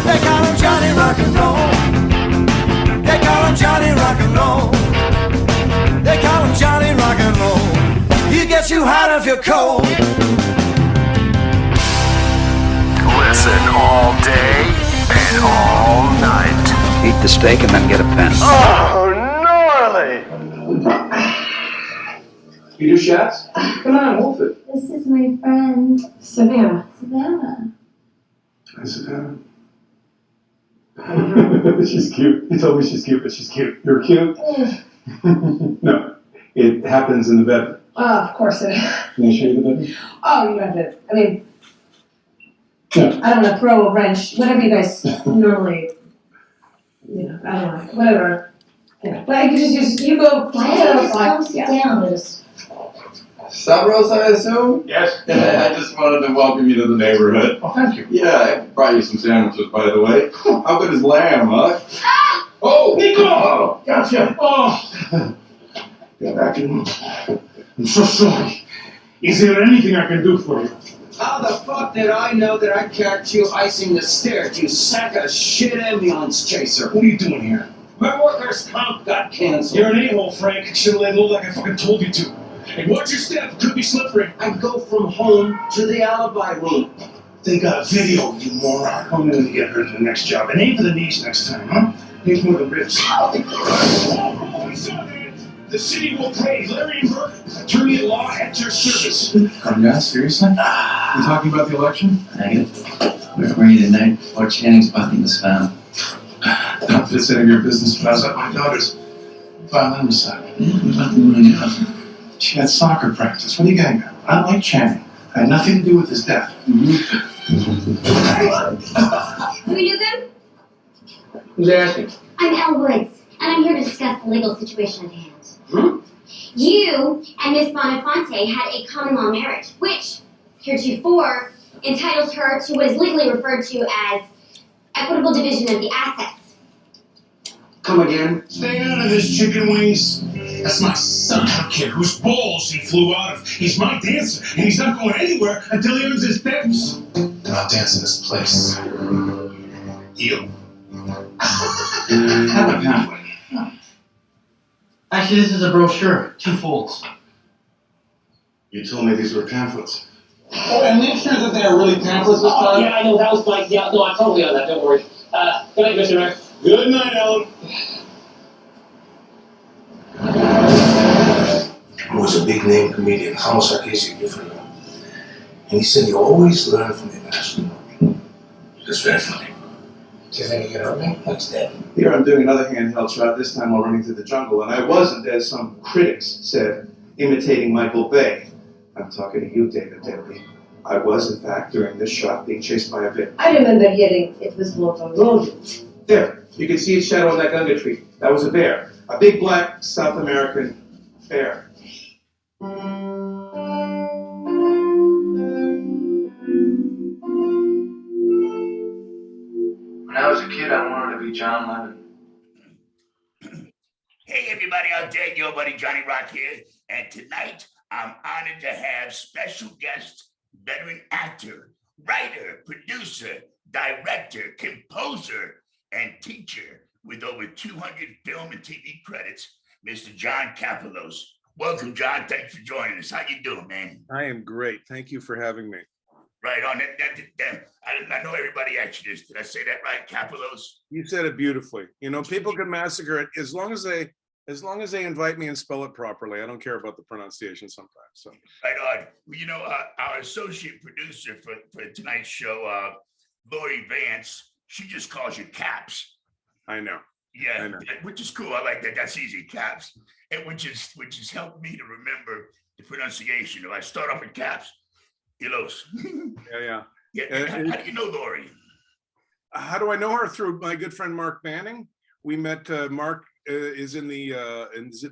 They call him Johnny Rock and Roll. They call him Johnny Rock and Roll. They call him Johnny Rock and Roll. He gets you hot if you're cold. Listen all day and all night. Eat the steak and then get a pen. Oh, gnarly! You do shots? Come on, wolf it. This is my friend, Savannah. Savannah. Hi, Savannah. She's cute. You told me she's cute, but she's cute. You're cute? No, it happens in the bedroom. Of course it is. Can I show you the bedroom? Oh, you don't have to. I mean, No. I don't know, throw a wrench, whatever you guys normally, I don't know, whatever. Yeah, but you go. Why don't you just calm down? Just Stavros, I assume? Yes. I just wanted to welcome you to the neighborhood. Oh, thank you. Yeah, I brought you some sandwiches, by the way. How good is lamb, huh? Oh! Nico! Oh, gotcha. Oh. Get back in. I'm so sorry. Is there anything I can do for you? How the fuck did I know that I catch you icing the stairs, you sack of shit ambulance chaser? What are you doing here? My workers' comp got canceled. You're an a-hole, Frank. Should've laid low like I fucking told you to. Hey, watch your step. Could be slippery. I go from home to the alibi room. They got a video, you moron. I'm gonna get hurt in the next job. And aim for the knees next time, huh? Aim more than ribs. The city will pray. Larry and Burke, attorney at law at your service. Come down, seriously? You talking about the election? Negative. We're ready tonight before Channing's body was found. Not this any of your business, but I was at my daughter's violin recital. What doing now? She had soccer practice. What are you getting at? I like Channing. Had nothing to do with his death. do we do them? Who's asking? I'm Elle Woods, and I'm here to discuss the legal situation at hand. Hmm? You and Miss Bonafonte had a common law marriage, which, heretofore, entitles her to what is legally referred to as equitable division of the assets. Come again? Stay out of this, chicken wings. That's my son. I don't care whose balls he flew out of. He's my dancer, and he's not going anywhere until he earns his tips. They're not dancing this place. You. Have a pamphlet. Actually, this is a brochure, 2 folds. You told me these were pamphlets. Oh, and make sure that they are really pamphlets this time. Yeah, I know, that was my, no, I'm totally on that, don't worry. Good night, Mr. Mayor. Good night, Ellen. He was a big name comedian, homicide case you give him. And he said you always learn from your past. It's very funny. Do you think you can help me? He's dead. Here I'm doing another handheld shot, this time while running through the jungle, and I wasn't, as some critics said, imitating Michael Bay. I'm talking to you, David Daley. I was, in fact, during this shot, being chased by a bear. I remember hearing it was more of a rodent. There, you can see its shadow on that gunga tree. That was a bear. A big black South American bear. When I was a kid, I wanted to be John Lennon. Hey, everybody out there, your buddy Johnny Rock here. And tonight, I'm honored to have special guest, veteran actor, writer, producer, director, composer, and teacher with over 200 film and TV credits, Mr. John Kapelos. Welcome, John. Thanks for joining us. How you doing, man? I am great. Thank you for having me. Right on. I know everybody actually is. Did I say that right, Kapelos? You said it beautifully. You know, people can massacre it as long as they invite me and spell it properly. I don't care about the pronunciation sometimes. So right on. Well, you know, our associate producer for tonight's show, Lori Vance, she just calls you Caps. I know. Yeah, I know. Which is cool. I like that. That's easy, Caps. And which has helped me to remember the pronunciation. If I start off with Caps, Ilos. Yeah. How do you know Lori? How do I know her? Through my good friend Mark Manning. We met. Mark is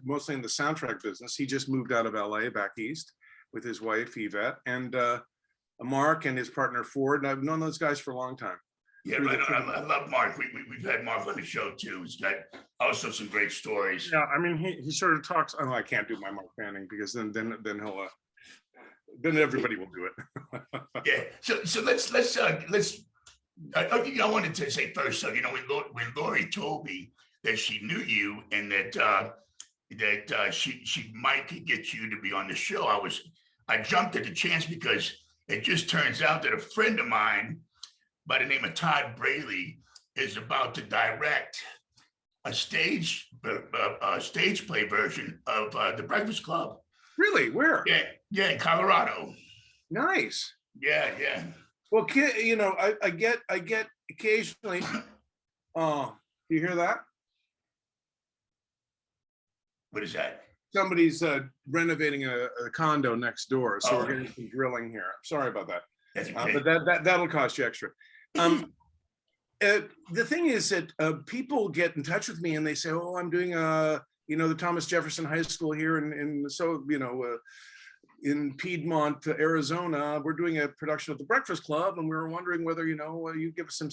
mostly in the soundtrack business. He just moved out of LA back east with his wife Yvette, and Mark and his partner Ford. And I've known those guys for a long time. Yeah, right. I love Mark. We've had Mark on the show too. He's got also some great stories. Yeah, I mean, he sort of talks. Oh, I can't do my Mark Manning because then he'll. Then everybody will do it. Yeah. So let's I wanted to say first, so when Lori told me that she knew you and that she might could get you to be on the show, I jumped at the chance because it just turns out that a friend of mine by the name of Todd Braley is about to direct a stage play version of The Breakfast Club. Really? Where? Yeah, in Colorado. Nice. Yeah. Well, I get occasionally. Oh, do you hear that? What is that? Somebody's renovating a condo next door, so Oh. we're getting some drilling here. Sorry about that. That's okay. But that'll cost you extra. The thing is that people get in touch with me and they say, "Oh, I'm doing the Thomas Jefferson High School here in Piedmont, Arizona. We're doing a production of The Breakfast Club, and we were wondering whether you give us some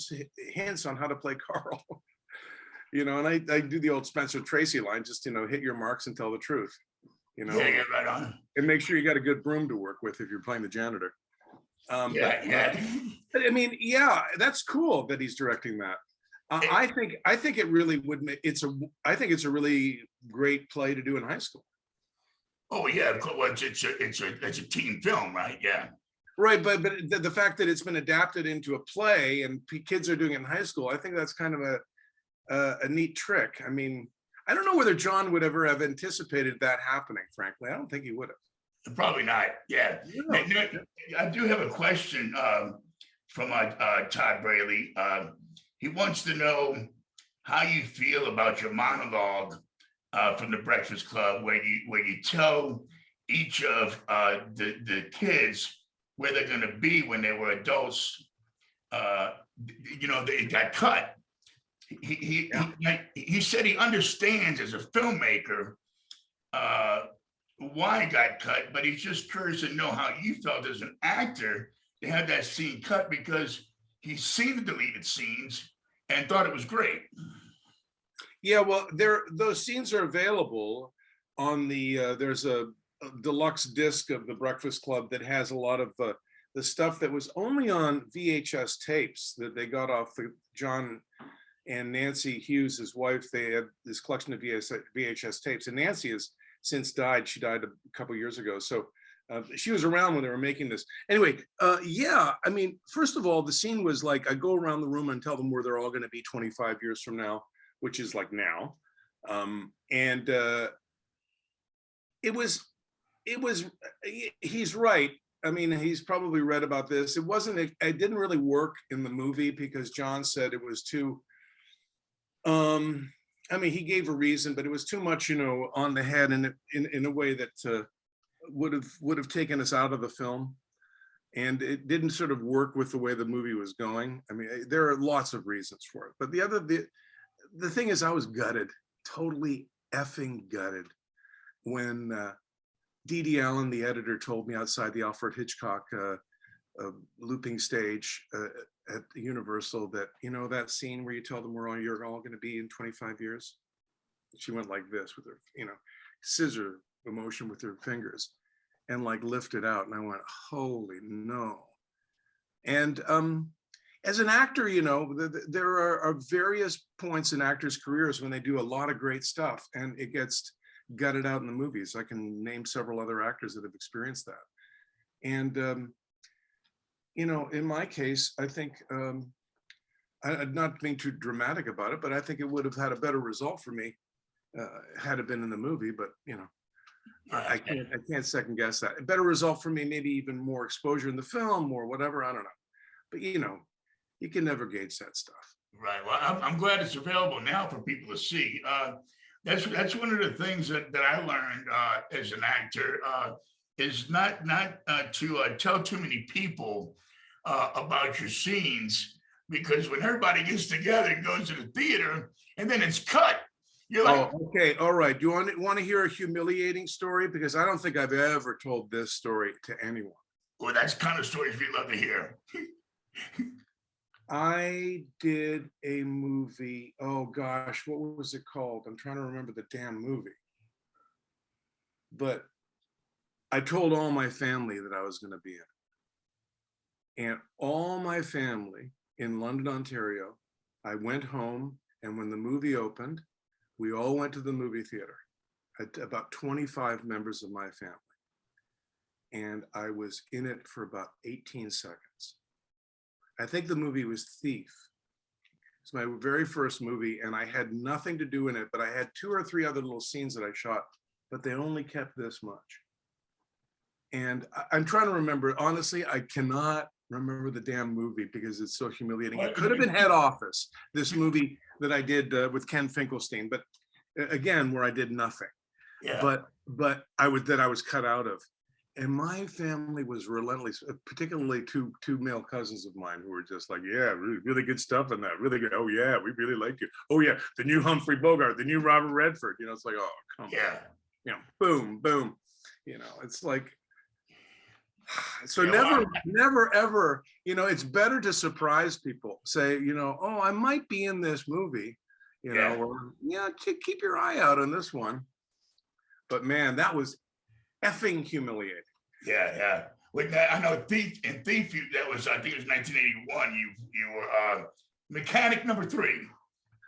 hints on how to play Carl." And I do the old Spencer Tracy line, just hit your marks and tell the truth. Yeah, right on. And make sure you got a good broom to work with if you're playing the janitor. Yeah. I mean, yeah, that's cool that he's directing that. I think it really would make I think it's a really great play to do in high school. Oh yeah, of course. Well, it's a teen film, right? Yeah. Right, but the fact that it's been adapted into a play and kids are doing it in high school, I think that's kind of a neat trick. I mean, I don't know whether John would ever have anticipated that happening. Frankly, I don't think he would have. Probably not. Yeah. No. I do have a question from Todd Braley. He wants to know how you feel about your monologue from The Breakfast Club, where you tell each of the kids where they're going to be when they were adults. They got cut. He said he understands as a filmmaker why it got cut, but he's just curious to know how you felt as an actor to have that scene cut, because he's seen the deleted scenes and thought it was great. Yeah, well, those scenes are available on there's a deluxe disc of The Breakfast Club that has a lot of the stuff that was only on VHS tapes that they got off John and Nancy Hughes, his wife. They had this collection of VHS tapes, and Nancy has since died. She died a couple years ago. So she was around when they were making this. Anyway, yeah, I mean, first of all, the scene was like, I go around the room and tell them where they're all going to be 25 years from now, which is like now. He's right. I mean, he's probably read about this. It didn't really work in the movie because John said it was too, I mean, he gave a reason, but it was too much, on the head, and in a way that would have taken us out of the film, and it didn't sort of work with the way the movie was going. I mean, there are lots of reasons for it, but the thing is, I was gutted, totally effing gutted, when Dee Dee Allen, the editor, told me outside the Alfred Hitchcock looping stage at Universal that, that scene where you tell them you're all going to be in 25 years. She went like this with her, scissor emotion with her fingers and like lifted out. And I went, holy no. And as an actor, there are various points in actors' careers when they do a lot of great stuff and it gets gutted out in the movies. I can name several other actors that have experienced that. And, in my case, I think, I'm not being too dramatic about it, but I think it would have had a better result for me had it been in the movie, but, I can't second guess that. A better result for me, maybe even more exposure in the film or whatever, I don't know. But, you can never gauge that stuff. Right. Well, I'm glad it's available now for people to see. That's one of the things that I learned as an actor is not to tell too many people about your scenes, because when everybody gets together and goes to the theater and then it's cut, you're like, oh, okay, all right. Do you want to hear a humiliating story? Because I don't think I've ever told this story to anyone. Well, that's the kind of stories we love to hear. I did a movie. Oh gosh, what was it called? I'm trying to remember the damn movie. But I told all my family that I was going to be in it. And all my family in London, Ontario. I went home, and when the movie opened, we all went to the movie theater, about 25 members of my family. And I was in it for about 18 seconds. I think the movie was Thief. It's my very first movie, and I had nothing to do in it, but I had 2 or 3 other little scenes that I shot, but they only kept this much. And I'm trying to remember, honestly, I cannot remember the damn movie because it's so humiliating. It could have been Head Office, this movie that I did with Ken Finkelstein, but again, where I did nothing. Yeah. But I was cut out of. And my family was relentless, particularly two male cousins of mine who were just like, yeah, really, really good stuff in that. Really good. Oh yeah, we really like you. Oh yeah, the new Humphrey Bogart, the new Robert Redford. You know, it's like, oh, come on. You know, boom, boom. You know, it's like, so never, ever, you know, it's better to surprise people. Say, you know, oh, I might be in this movie, you know, or yeah, keep your eye out on this one. But man, that was effing humiliating. Yeah. With that, I know Thief, that was, I think it was 1981. You were mechanic number 3.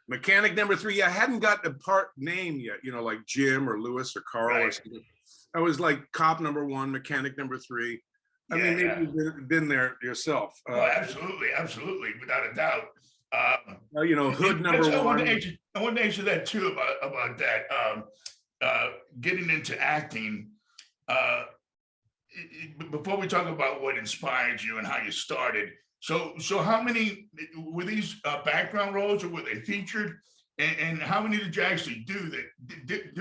Mechanic number 3. Yeah, I hadn't got a part name yet, you know, like Jim or Lewis or Carl or something. I was like cop number 1, mechanic number 3. I mean, maybe you've been there yourself. Oh, absolutely, without a doubt. You know, hood number 1. I wanted to answer that too about that. Getting into acting. Before we talk about what inspired you and how you started, so how many were these background roles, or were they featured? And how many did you actually do that?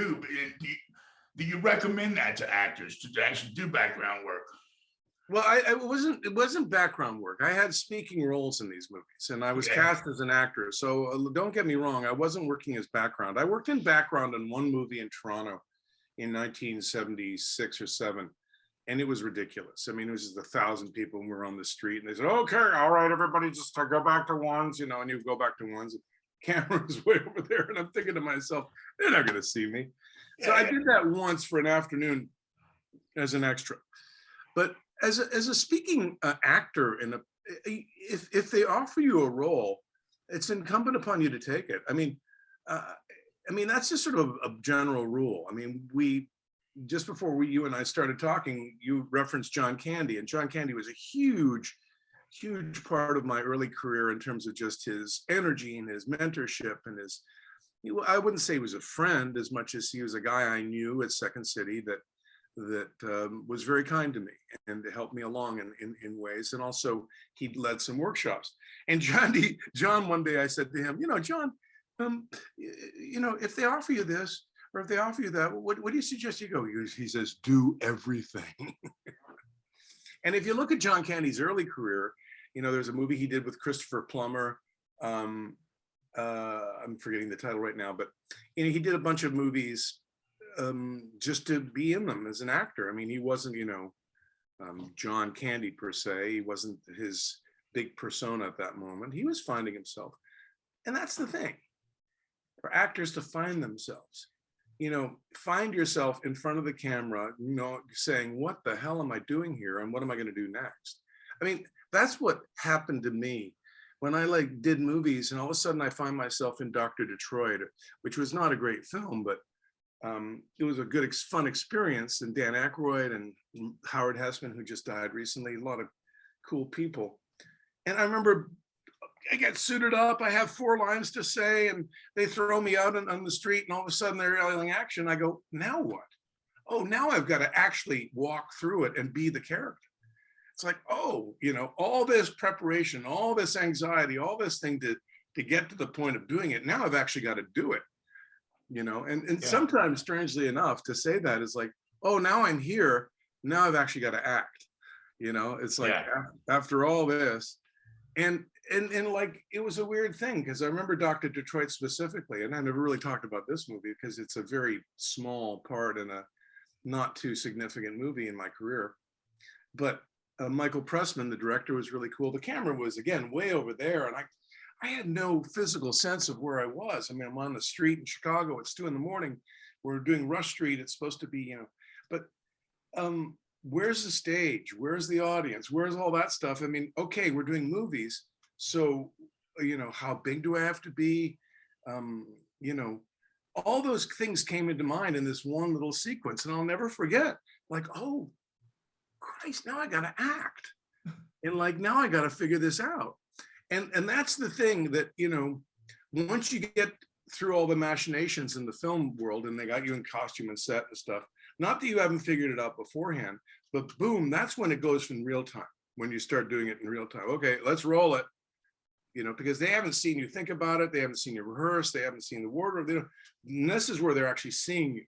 Do you recommend that to actors to actually do background work? Well, it wasn't background work. I had speaking roles in these movies, and I was cast as an actor. So don't get me wrong, I wasn't working as background. I worked in background in one movie in Toronto in 1976 or 7, and it was ridiculous. I mean, it was just 1,000 people, and we were on the street, and they said, "Okay, all right, everybody, just go back to ones," you know, and you go back to ones. Camera's way over there, and I'm thinking to myself, they're not going to see me. So I did that once for an afternoon as an extra. But as a speaking actor, if they offer you a role, it's incumbent upon you to take it. I mean, that's just sort of a general rule. I mean, just before you and I started talking, you referenced John Candy, and John Candy was a huge part of my early career in terms of just his energy and his mentorship and his. I wouldn't say he was a friend as much as he was a guy I knew at Second City that was very kind to me and helped me along in ways. And also he led some workshops. And John, one day I said to him, you know, John, you know, if they offer you this or if they offer you that, what do you suggest you go? He says, do everything. And if you look at John Candy's early career, you know, there's a movie he did with Christopher Plummer. I'm forgetting the title right now, but you know, he did a bunch of movies just to be in them as an actor. I mean, he wasn't, you know, John Candy per se. He wasn't his big persona at that moment. He was finding himself. And that's the thing, for actors to find themselves. You know, find yourself in front of the camera, you know, saying, what the hell am I doing here? And what am I going to do next? I mean, that's what happened to me when I did movies, and all of a sudden I find myself in Dr. Detroit, which was not a great film, but it was a good, fun experience. And Dan Aykroyd and Howard Hessman, who just died recently, a lot of cool people. And I remember I get suited up, I have 4 lines to say, and they throw me out on the street, and all of a sudden they're yelling action. I go, now what? Oh, now I've got to actually walk through it and be the character. It's like, oh, you know, all this preparation, all this anxiety, all this thing to get to the point of doing it. Now I've actually got to do it, you know, and sometimes, strangely enough, to say that is like, oh, now I'm here. Now I've actually got to act, you know, it's like after all this. And like, it was a weird thing, because I remember Dr. Detroit specifically, and I never really talked about this movie because it's a very small part in a not too significant movie in my career. But Michael Pressman, the director, was really cool. The camera was, again, way over there. And I had no physical sense of where I was. I mean, I'm on the street in Chicago. It's 2 a.m. We're doing Rush Street. It's supposed to be, you know, but where's the stage? Where's the audience? Where's all that stuff? I mean, okay, we're doing movies, So, how big do I have to be? You know, all those things came into mind in this one little sequence, and I'll never forget. Like, oh Christ, now I got to act, and like now I got to figure this out. And that's the thing that once you get through all the machinations in the film world, and they got you in costume and set and stuff. Not that you haven't figured it out beforehand, but boom, that's when it goes from real time. When you start doing it in real time. Okay, let's roll it. Because they haven't seen you think about it, they haven't seen you rehearse, they haven't seen the wardrobe. And this is where they're actually seeing you.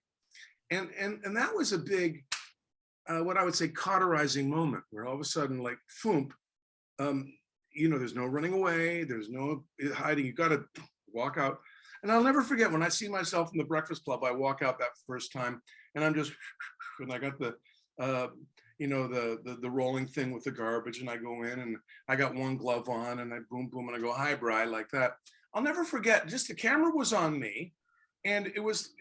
And that was a big, what I would say, cauterizing moment, where all of a sudden, like, foomp, there's no running away, there's no hiding. You got to walk out. And I'll never forget when I see myself in the Breakfast Club. I walk out that first time, and I'm just, and I got the the rolling thing with the garbage, and I go in, and I got one glove on, and I boom, boom, and I go, hi, Bri, like that. I'll never forget, just the camera was on me, and it was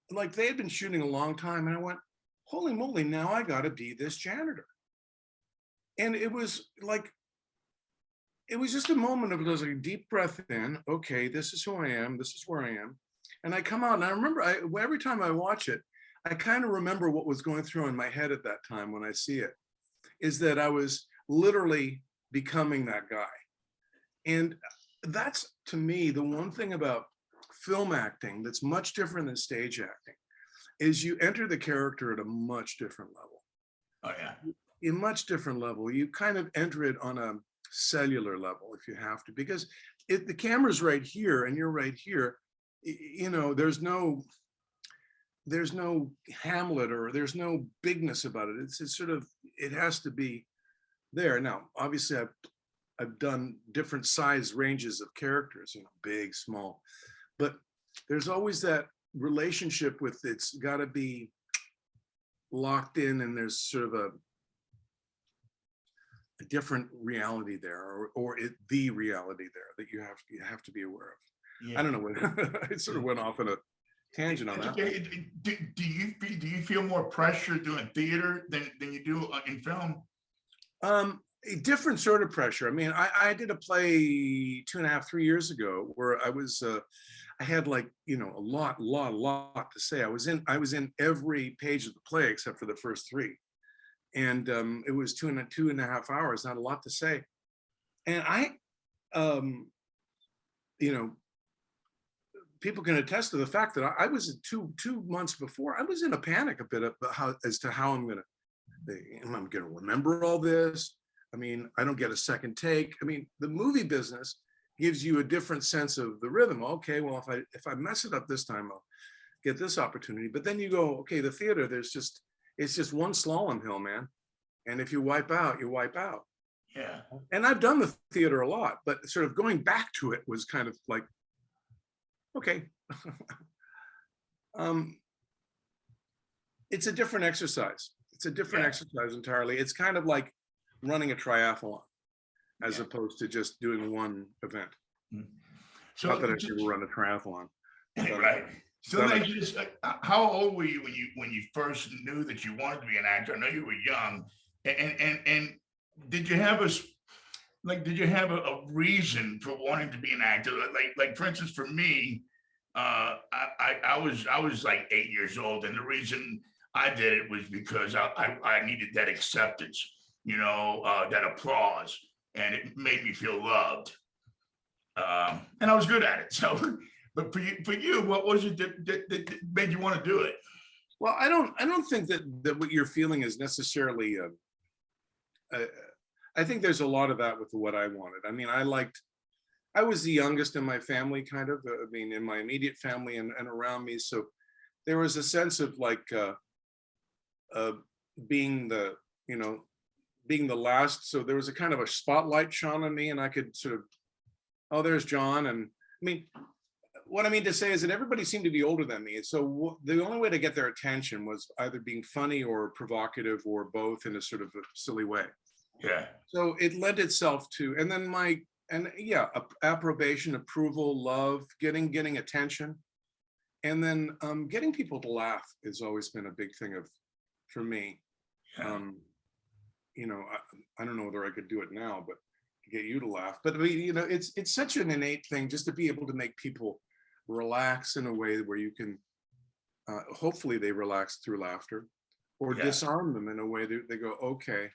like they had been shooting a long time, and I went, holy moly, now I got to be this janitor. And it was like, it was just a moment of like a deep breath in. Okay, this is who I am. This is where I am. And I come out, and I remember every time I watch it, I kind of remember what was going through in my head at that time when I see it, is that I was literally becoming that guy. And that's, to me, the one thing about film acting that's much different than stage acting, is you enter the character at a much different level. Oh, yeah. A much different level. You kind of enter it on a cellular level if you have to, because the camera's right here and you're right here. There's no Hamlet, or there's no bigness about it. It's sort of, it has to be there. Now, obviously, I've done different size ranges of characters, big, small, but there's always that relationship with, it's got to be locked in, and there's sort of a different reality there, or the reality there that you have to be aware of. Yeah. I don't know, it sort of went off in a tangent on that. Do you feel more pressure doing theater than you do in film? A different sort of pressure. I mean, I did a play 2.5, 3 years ago where I was I had like a lot to say. I was in every page of the play except for the first 3, and it was 2.5 hours. Not a lot to say, and I people can attest to the fact that I was 2 months before, I was in a panic a bit about how I'm going to remember all this. I mean, I don't get a second take. I mean, the movie business gives you a different sense of the rhythm. Okay, well, if I mess it up this time, I'll get this opportunity. But then you go, okay, the theater, it's just one slalom hill, man. And if you wipe out, you wipe out. Yeah. And I've done the theater a lot, but sort of going back to it was kind of like, okay. It's a different exercise. It's a different exercise entirely. It's kind of like running a triathlon as opposed to just doing one event. So not that I ever run a triathlon. Right. So how old were you when you first knew that you wanted to be an actor? I know you were young, and did you have a reason for wanting to be an actor? Like for instance, for me, I was like 8 years old, and the reason I did it was because I needed that acceptance, that applause, and it made me feel loved, and I was good at it. So, but for you, what was it that made you want to do it? Well, I don't think that what you're feeling is necessarily. I think there's a lot of that with what I wanted. I mean, I was the youngest in my family, kind of. I mean, in my immediate family and around me, so there was a sense of like being the last. So there was a kind of a spotlight shone on me, and I could sort of, oh, there's John. And I mean, what I mean to say is that everybody seemed to be older than me. So the only way to get their attention was either being funny or provocative or both in a sort of a silly way. Yeah. So it led itself to, and then approbation, approval, love, getting attention. And then getting people to laugh has always been a big thing for me. Yeah. I don't know whether I could do it now, but get you to laugh. But I mean, you know, it's such an innate thing just to be able to make people relax in a way where you can, hopefully they relax through laughter, or disarm them in a way that they go, okay.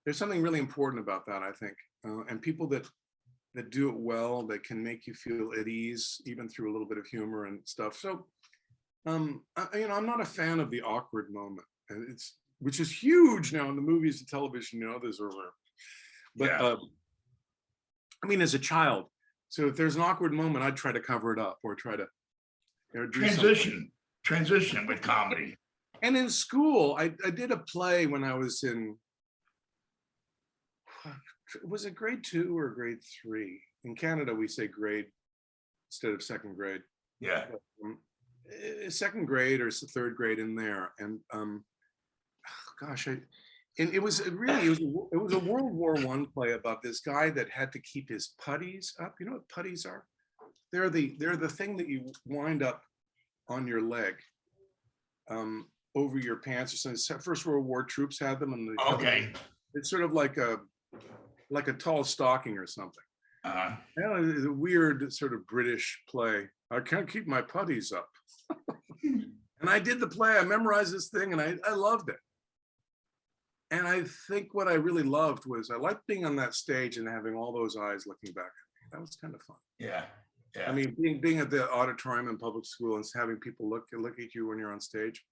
There's something really important about that, I think. And people that do it well, that can make you feel at ease, even through a little bit of humor and stuff. So, you know, I'm not a fan of the awkward moment, and which is huge now in the movies and television. You know, there's a, but I mean, as a child, so if there's an awkward moment, I'd try to cover it up or try to, you know, do transition with comedy. And in school, I did a play when I was in, was it grade 2 or grade 3? In Canada, we say grade instead of second grade. Yeah. Second grade or third grade in there. And gosh, and it was really, it was a World War I play about this guy that had to keep his puttees up. You know what puttees are? They're the thing that you wind up on your leg, over your pants or something. First World War troops had them, and it's sort of like a tall stocking or something. It's a weird sort of British play. I can't keep my puttees up. And I did the play, I memorized this thing, and I loved it. And I think what I really loved was I liked being on that stage and having all those eyes looking back at me. That was kind of fun. Yeah. Yeah. I mean, being at the auditorium in public school and having people look at you when you're on stage,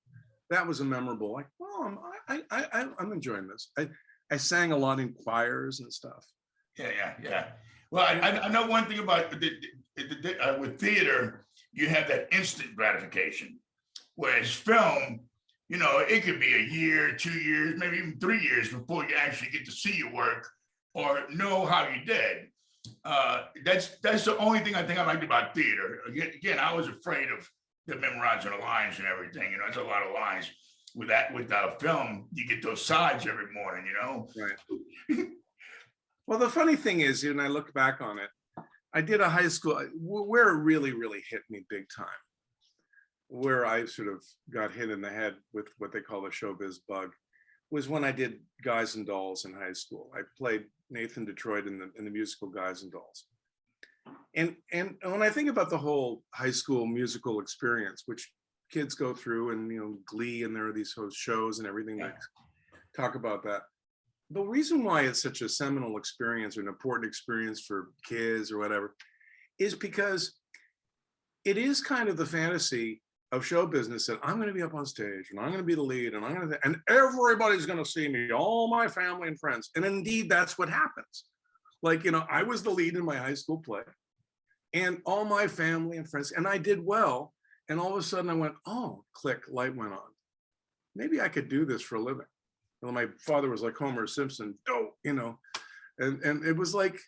that was a memorable, like, oh, I'm enjoying this. I sang a lot in choirs and stuff. Yeah. Well, I know one thing about with theater, you have that instant gratification, whereas film, you know, it could be a year, 2 years, maybe even 3 years before you actually get to see your work or know how you did. That's the only thing I think I liked about theater. Again, I was afraid of the memorizing the lines and everything. You know, it's a lot of lines. With film, you get those sides every morning. You know. Right. Well, the funny thing is, and I look back on it, I did a high school where it really, really hit me big time. Where I sort of got hit in the head with what they call the showbiz bug was when I did Guys and Dolls in high school. I played Nathan Detroit in the musical Guys and Dolls. And when I think about the whole high school musical experience, which kids go through, and, you know, Glee, and there are these shows and everything that talk about that. The reason why it's such a seminal experience or an important experience for kids or whatever is because it is kind of the fantasy of show business that I'm going to be up on stage and I'm going to be the lead and everybody's going to see me, all my family and friends. And indeed, that's what happens. Like, you know, I was the lead in my high school play and all my family and friends, and I did well. And all of a sudden I went, oh, click, light went on. Maybe I could do this for a living. Well, my father was like Homer Simpson, oh, you know, and it was like,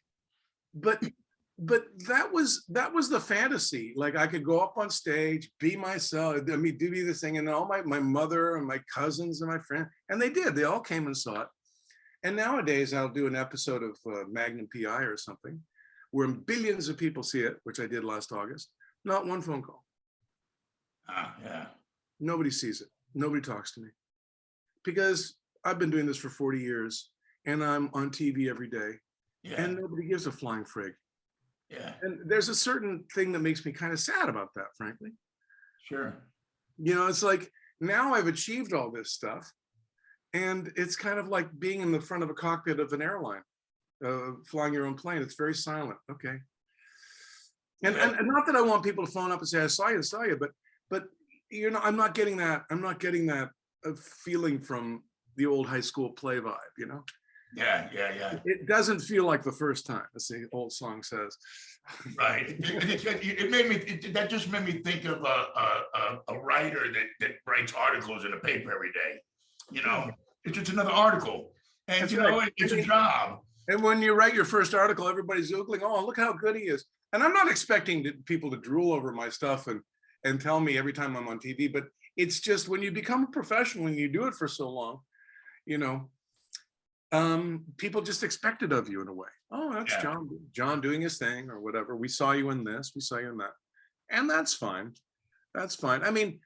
but that was the fantasy. Like I could go up on stage, be myself, I mean, do this thing, and all my mother and my cousins and my friends, and they did. They all came and saw it. And nowadays I'll do an episode of Magnum PI or something, where billions of people see it, which I did last August. Not one phone call. Yeah. Nobody sees it. Nobody talks to me because I've been doing this for 40 years and I'm on TV every day, and nobody gives a flying frig. Yeah. And there's a certain thing that makes me kind of sad about that, frankly. Sure. You know, it's like now I've achieved all this stuff, and it's kind of like being in the front of a cockpit of an airline, flying your own plane. It's very silent. Okay. And not that I want people to phone up and say, I saw you, but you know, I'm not getting that feeling from the old high school play vibe, you know? Yeah. It doesn't feel like the first time, as the old song says. Right. That just made me think of a writer that writes articles in the paper every day. You know, it's just another article. And That's you know, right. it's a job. And when you write your first article, everybody's oogling, oh, look how good he is. And I'm not expecting people to drool over my stuff and tell me every time I'm on TV, but it's just when you become a professional and you do it for so long, you know, people just expect it of you in a way. Oh, that's John doing his thing or whatever. We saw you in this, we saw you in that. And that's fine. That's fine. I mean,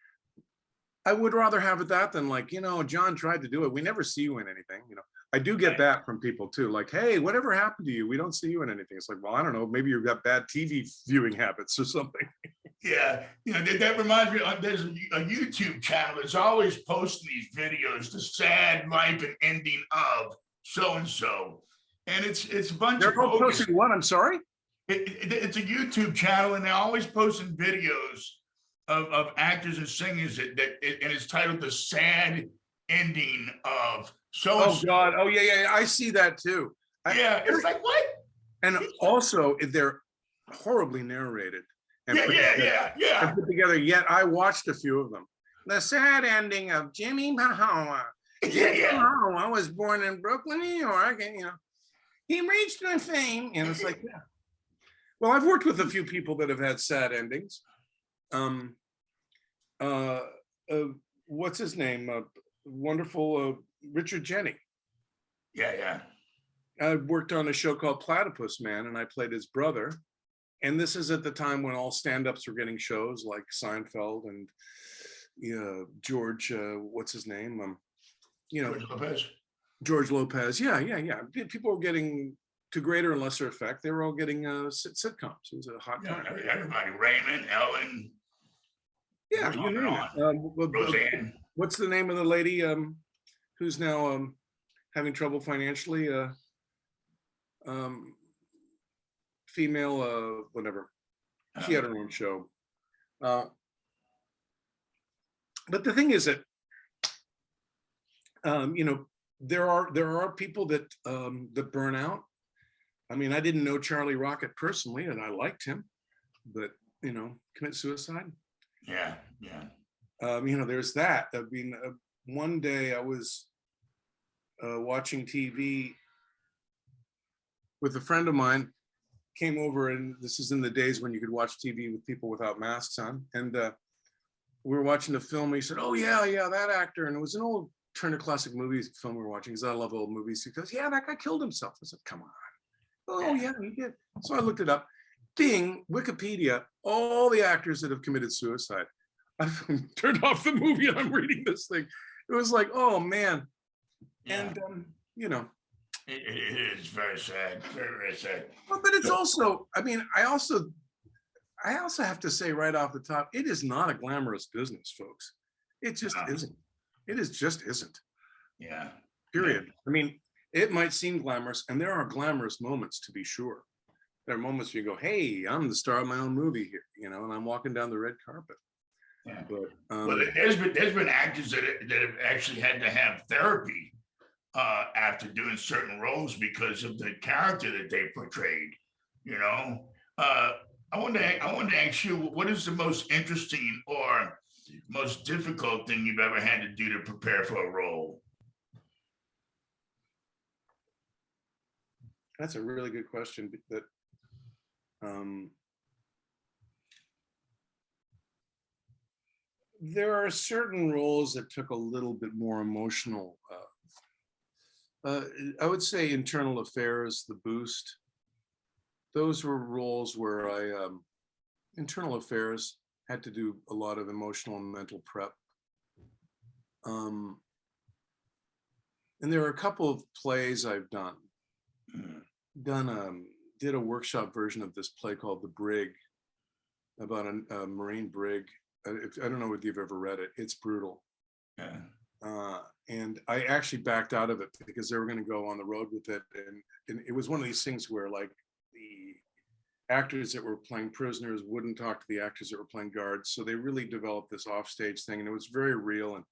I would rather have it that than like, you know, John tried to do it. We never see you in anything. You know, I do get that from people too. Like, hey, whatever happened to you? We don't see you in anything. It's like, well, I don't know. Maybe you've got bad TV viewing habits or something. Yeah, that reminds me. There's a YouTube channel that's always posting these videos, the sad life and ending of so and so, and it's a bunch They're of all bogus. posting what? I'm sorry. It's a YouTube channel, and they're always posting videos of actors and singers and it's titled "The Sad Ending of So and Oh so." God. Oh yeah. I see that too. Yeah, it's like what? And also, they're horribly narrated. And Yeah. put together. Yet I watched a few of them. The sad ending of Jimmy Mahoma. Jimmy Mahoma was born in Brooklyn, New York, and he reached the fame. And it's like, yeah. Well, I've worked with a few people that have had sad endings. What's his name? Wonderful Richard Jenny. Yeah. I worked on a show called Platypus Man, and I played his brother. And this is at the time when all stand-ups were getting shows like Seinfeld and George, what's his name? George Lopez. George Lopez. Yeah. People were getting, to greater and lesser effect, they were all getting sitcoms. It was a hot time. Everybody, Raymond, Ellen. Yeah, you know Roseanne. What's the name of the lady who's now having trouble financially? Female, whatever. She had her own show. But the thing is that, there are people that that burn out. I mean, I didn't know Charlie Rocket personally, and I liked him, but commit suicide. Yeah. There's that. I mean, one day I was watching TV with a friend of mine. Came over, and this is in the days when you could watch TV with people without masks on. And we were watching the film. He said, "Oh yeah, that actor." And it was an old Turner Classic Movies film we were watching, because I love old movies. He goes, "Yeah, that guy killed himself." I said, "Come on." "Oh yeah, he did." So I looked it up. Bing, Wikipedia, all the actors that have committed suicide. I turned off the movie and I'm reading this thing. It was like, oh man. Yeah. And It is very sad, very sad. Well, but it's also, I mean, I also have to say right off the top, it is not a glamorous business, folks. It just isn't. It just isn't. Yeah. Period. Yeah. I mean, it might seem glamorous, and there are glamorous moments, to be sure. There are moments where you go, "Hey, I'm the star of my own movie here," and I'm walking down the red carpet. Yeah. But well, there's been actors that have actually had to have therapy after doing certain roles because of the character that they portrayed. I want to ask you, what is the most interesting or most difficult thing you've ever had to do to prepare for a role? That's a really good question. That there are certain roles that took a little bit more emotional. I would say Internal Affairs, The Boost. Those were roles where Internal Affairs had to do a lot of emotional and mental prep. And there are a couple of plays I've done. Did a workshop version of this play called The Brig, about a Marine brig. I don't know if you've ever read it. It's brutal. Yeah. And I actually backed out of it because they were going to go on the road with it. And it was one of these things where, like, the actors that were playing prisoners wouldn't talk to the actors that were playing guards. So they really developed this offstage thing, and it was very real. And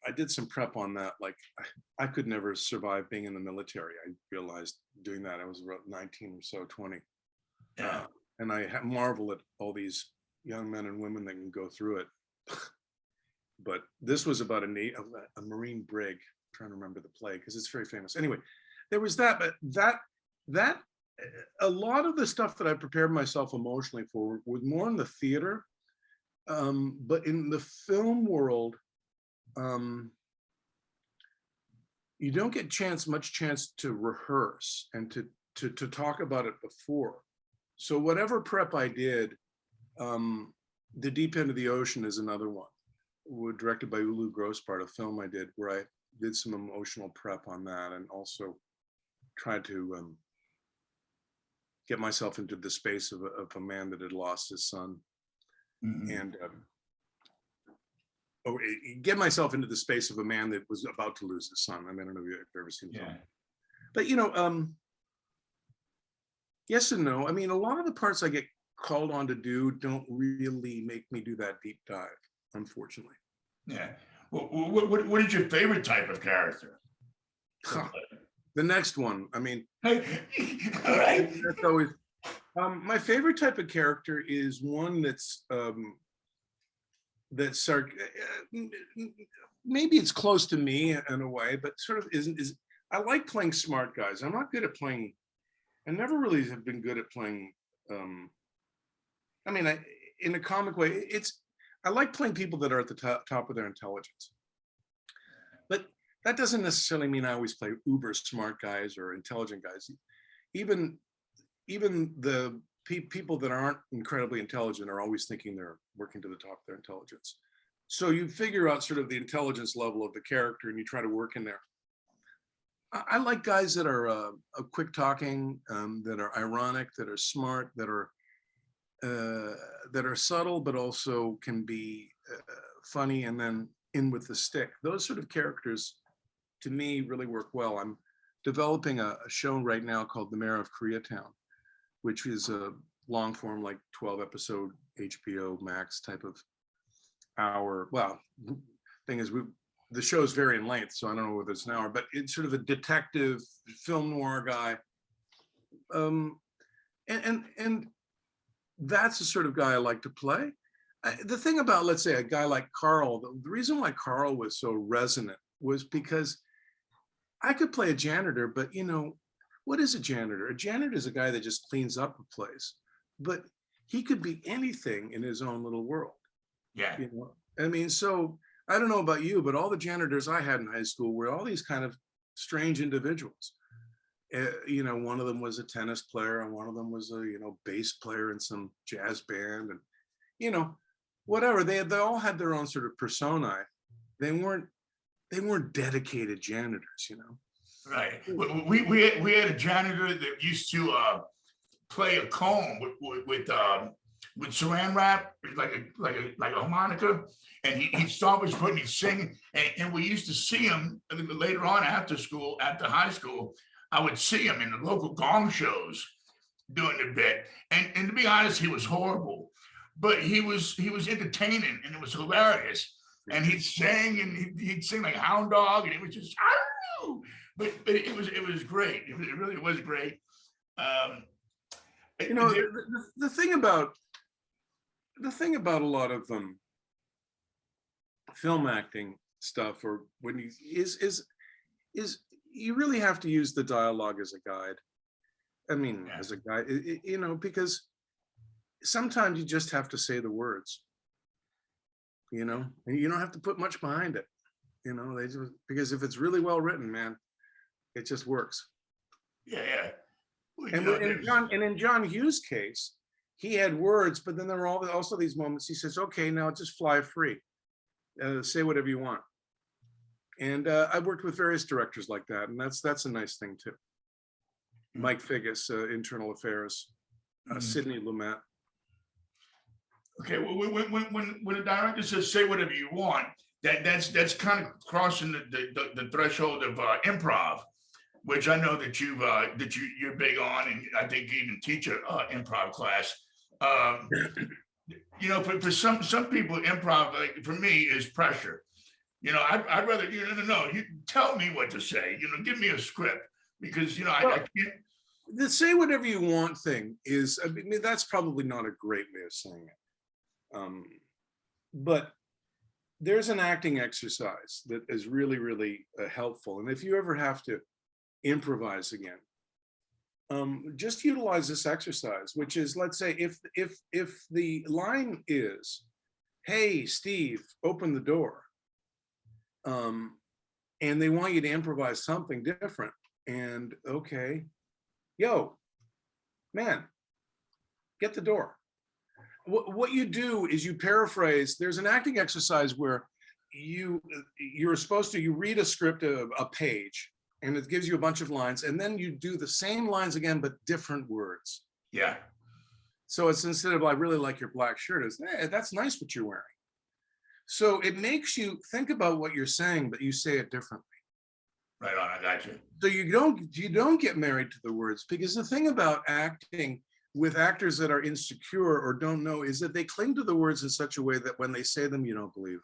I did some prep on that. Like, I could never survive being in the military. I realized doing that. I was about 19 or so, 20. Yeah. And I marvel at all these young men and women that can go through it. But this was about a Marine brig. I'm trying to remember the play because it's very famous. Anyway, there was that, but that a lot of the stuff that I prepared myself emotionally for was more in the theater. But in the film world, you don't get much chance to rehearse and to talk about it before. So whatever prep I did, The Deep End of the Ocean is another one, directed by Ulu Grossbart, a film I did where did some emotional prep on that, and also tried to get myself into the space of a man that had lost his son, and get myself into the space of a man that was about to lose his son. I mean, I don't know if you've ever seen the film, but yes and no. I mean, a lot of the parts I get called on to do don't really make me do that deep dive, unfortunately. Yeah. Well, what is your favorite type of character? The next one. I mean, all right. That's always my favorite type of character is one that's maybe it's close to me in a way, but sort of isn't. I like playing smart guys. I'm not good at playing. I never really have been good at playing. I mean, in a comic way, I like playing people that are at the top of their intelligence. But that doesn't necessarily mean I always play uber smart guys or intelligent guys. Even the people that aren't incredibly intelligent are always thinking they're working to the top of their intelligence. So you figure out sort of the intelligence level of the character and you try to work in there. I like guys that are quick talking, that are ironic, that are smart, that are subtle, but also can be funny and then in with the stick. Those sort of characters, to me, really work well. I'm developing a show right now called The Mayor of Koreatown, which is a long form, like 12 episode HBO Max type of hour. Well, thing is, the shows vary in length, so I don't know whether it's an hour, but it's sort of a detective film noir guy. And that's the sort of guy I like to play. The thing about, let's say, a guy like Carl, the reason why Carl was so resonant was because I could play a janitor, but what is a janitor? A janitor is a guy that just cleans up a place, but he could be anything in his own little world. Yeah. I mean, so I don't know about you, but all the janitors I had in high school were all these kind of strange individuals. One of them was a tennis player, and one of them was a bass player in some jazz band, and whatever. They all had their own sort of personae. They weren't dedicated janitors, Right. We had a janitor that used to play a comb with saran wrap, like a harmonica, and he'd start with putting he'd sing, and we used to see him later on after high school. I would see him in the local gong shows doing the bit, and to be honest, he was horrible, but he was entertaining and it was hilarious. And he'd sing and he'd sing like Hound Dog, and it was just but it was great. It really was great. The thing about a lot of film acting stuff, or when you is you really have to use the dialogue as a guide. I mean, as a guide, because sometimes you just have to say the words, and you don't have to put much behind it, because if it's really well written, man, it just works. Yeah. And in John Hughes' case, he had words, but then there were also these moments he says, okay, now just fly free, say whatever you want. And I've worked with various directors like that, and that's a nice thing too. Mike Figgis, Internal Affairs, Sidney Lumet. Okay, when a director says say whatever you want, that's kind of crossing the threshold of improv, which I know that you're big on, and I think you even teach an improv class. For some people, improv, like for me, is pressure. I'd rather no. You tell me what to say. Give me a script, because I can't. The say whatever you want thing is, I mean, that's probably not a great way of saying it. But there's an acting exercise that is really, really helpful. And if you ever have to improvise again, just utilize this exercise, which is, let's say, if the line is, "Hey, Steve, open the door," and they want you to improvise something different, and okay, yo, man, get the door. What you do is you paraphrase. There's an acting exercise where you're supposed to, you read a script, a page, and it gives you a bunch of lines, and then you do the same lines again, but different words. Yeah. So it's instead of, I really like your black shirt, it's, hey, that's nice what you're wearing. So it makes you think about what you're saying, but you say it differently. Right on, I got you. So you don't get married to the words, because the thing about acting with actors that are insecure or don't know is that they cling to the words in such a way that when they say them, you don't believe them.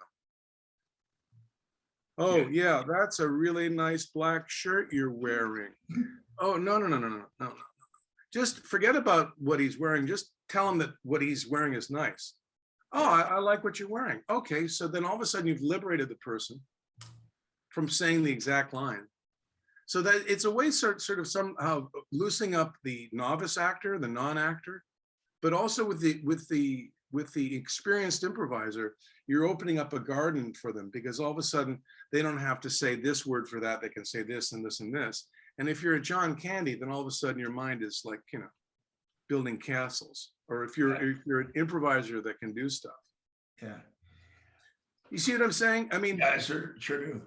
Oh yeah, that's a really nice black shirt you're wearing. Oh no. Just forget about what he's wearing. Just tell him that what he's wearing is nice. Oh, I like what you're wearing. Okay, so then all of a sudden you've liberated the person from saying the exact line. So that it's a way sort of somehow loosening up the novice actor, the non-actor, but also with the experienced improviser, you're opening up a garden for them, because all of a sudden they don't have to say this word for that. They can say this and this and this. And if you're a John Candy, then all of a sudden your mind is like, building castles. Or if you're an improviser that can do stuff. Yeah. You see what I'm saying? I mean, yeah, sure do.